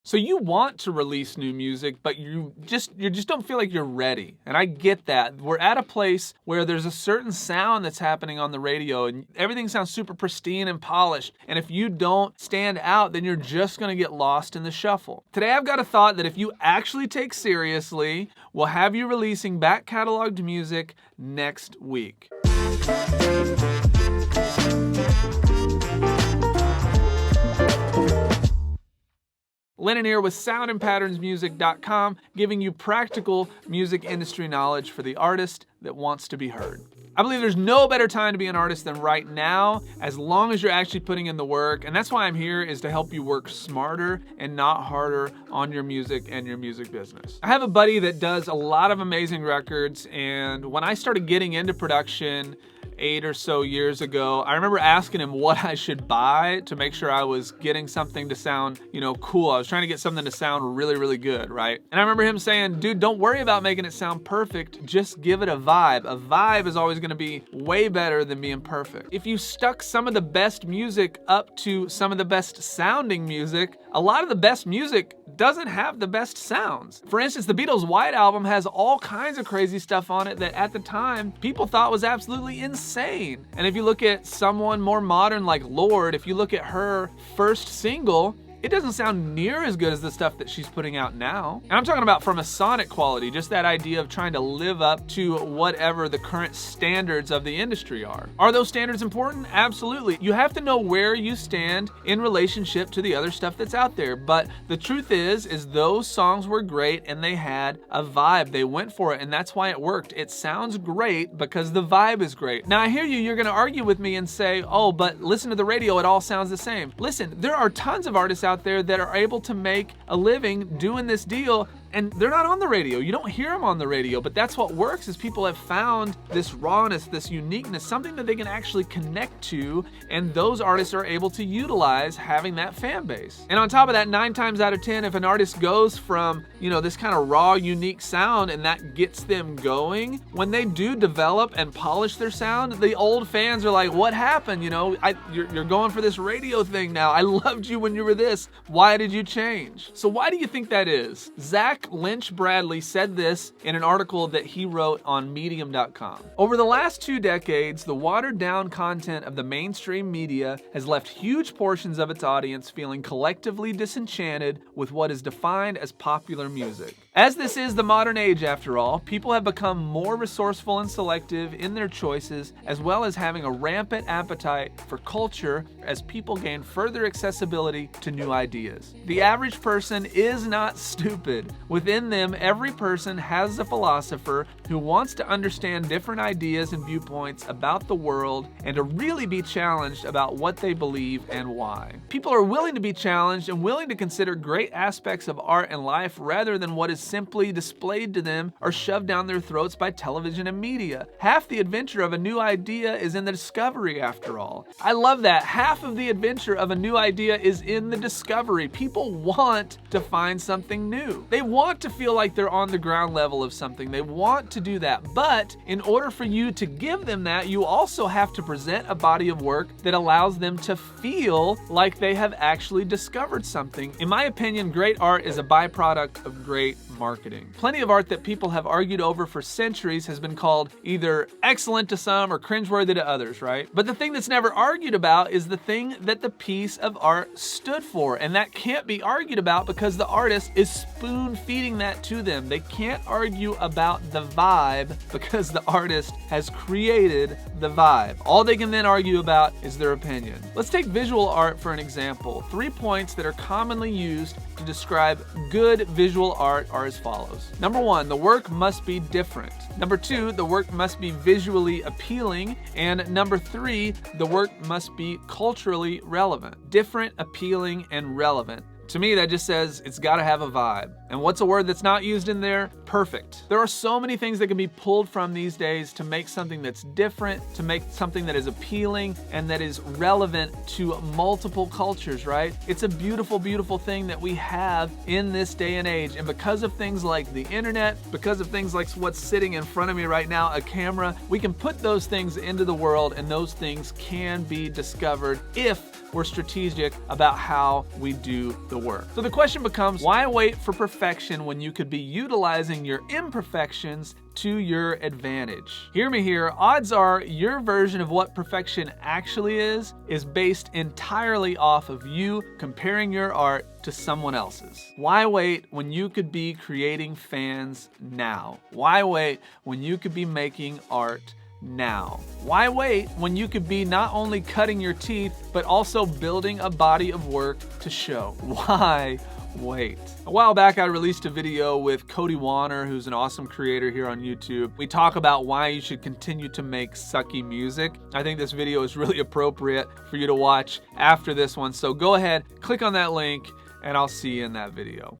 So you want to release new music, but you just don't feel like you're ready. And I get that. We're at a place where there's a certain sound that's happening on the radio and everything sounds super pristine and polished. And if you don't stand out, then you're just going to get lost in the shuffle. Today I've got a thought that if you actually take seriously, we'll have you releasing back cataloged music next week. Lennon here with soundandpatternsmusic.com, giving you practical music industry knowledge for the artist that wants to be heard. I believe there's no better time to be an artist than right now, as long as you're actually putting in the work. And that's why I'm here, is to help you work smarter and not harder on your music and your music business. I have a buddy that does a lot of amazing records, and when I started getting into production 8 or so years ago, I remember asking him what I should buy to make sure I was getting something to sound, cool. I was trying to get something to sound really, really good, right? And I remember him saying, dude, don't worry about making it sound perfect. Just give it a vibe. A vibe is always gonna be way better than being perfect. If you stuck some of the best music up to some of the best sounding music, a lot of the best music doesn't have the best sounds. For instance, the Beatles' White Album has all kinds of crazy stuff on it that at the time people thought was absolutely insane. And if you look at someone more modern like Lorde, if you look at her first single, it doesn't sound near as good as the stuff that she's putting out now. And I'm talking about from a sonic quality, just that idea of trying to live up to whatever the current standards of the industry are. Are those standards important? Absolutely. You have to know where you stand in relationship to the other stuff that's out there. But the truth is those songs were great and they had a vibe. They went for it, and that's why it worked. It sounds great because the vibe is great. Now I hear you're gonna argue with me and say, oh, but listen to the radio, it all sounds the same. Listen, there are tons of artists out there that are able to make a living doing this deal, and they're not on the radio. You don't hear them on the radio, but that's what works, is people have found this rawness, this uniqueness, something that they can actually connect to, and those artists are able to utilize having that fan base. And on top of that, 9 times out of 10, if an artist goes from, this kind of raw, unique sound and that gets them going, when they do develop and polish their sound, the old fans are like, what happened? You're going for this radio thing now. I loved you when you were this. Why did you change? So why do you think that is? Zach Lynch Bradley said this in an article that he wrote on Medium.com. Over the last 2 decades, the watered-down content of the mainstream media has left huge portions of its audience feeling collectively disenchanted with what is defined as popular music. As this is the modern age, after all, people have become more resourceful and selective in their choices, as well as having a rampant appetite for culture as people gain further accessibility to new ideas. The average person is not stupid. Within them, every person has a philosopher who wants to understand different ideas and viewpoints about the world and to really be challenged about what they believe and why. People are willing to be challenged and willing to consider great aspects of art and life rather than what is simply displayed to them or shoved down their throats by television and media. Half the adventure of a new idea is in the discovery, after all. I love that. Half of the adventure of a new idea is in the discovery. People want to find something new. They want to feel like they're on the ground level of something. They want to do that. But in order for you to give them that, you also have to present a body of work that allows them to feel like they have actually discovered something. In my opinion, great art is a byproduct of great marketing. Plenty of art that people have argued over for centuries has been called either excellent to some or cringeworthy to others, right? But the thing that's never argued about is the thing that the piece of art stood for, and that can't be argued about because the artist is spoon-feeding that to them. They can't argue about the vibe because the artist has created the vibe. All they can then argue about is their opinion. Let's take visual art for an example. 3 points that are commonly used to describe good visual art are as follows. Number 1, the work must be different. Number 2, the work must be visually appealing. And number 3, the work must be culturally relevant. Different, appealing, and relevant. To me, that just says it's got to have a vibe. And what's a word that's not used in there? Perfect. There are so many things that can be pulled from these days to make something that's different, to make something that is appealing and that is relevant to multiple cultures, right? It's a beautiful, beautiful thing that we have in this day and age. And because of things like the internet, because of things like what's sitting in front of me right now, a camera, we can put those things into the world, and those things can be discovered if we're strategic about how we do the work. So the question becomes, why wait for perfection when you could be utilizing your imperfections to your advantage? Hear me here, odds are your version of what perfection actually is based entirely off of you comparing your art to someone else's. Why wait when you could be creating fans now? Why wait when you could be making art now? Why wait when you could be not only cutting your teeth, but also building a body of work to show? Why wait? A while back, I released a video with Cody Warner, who's an awesome creator here on YouTube. We talk about why you should continue to make sucky music. I think this video is really appropriate for you to watch after this one. So go ahead, click on that link, and I'll see you in that video.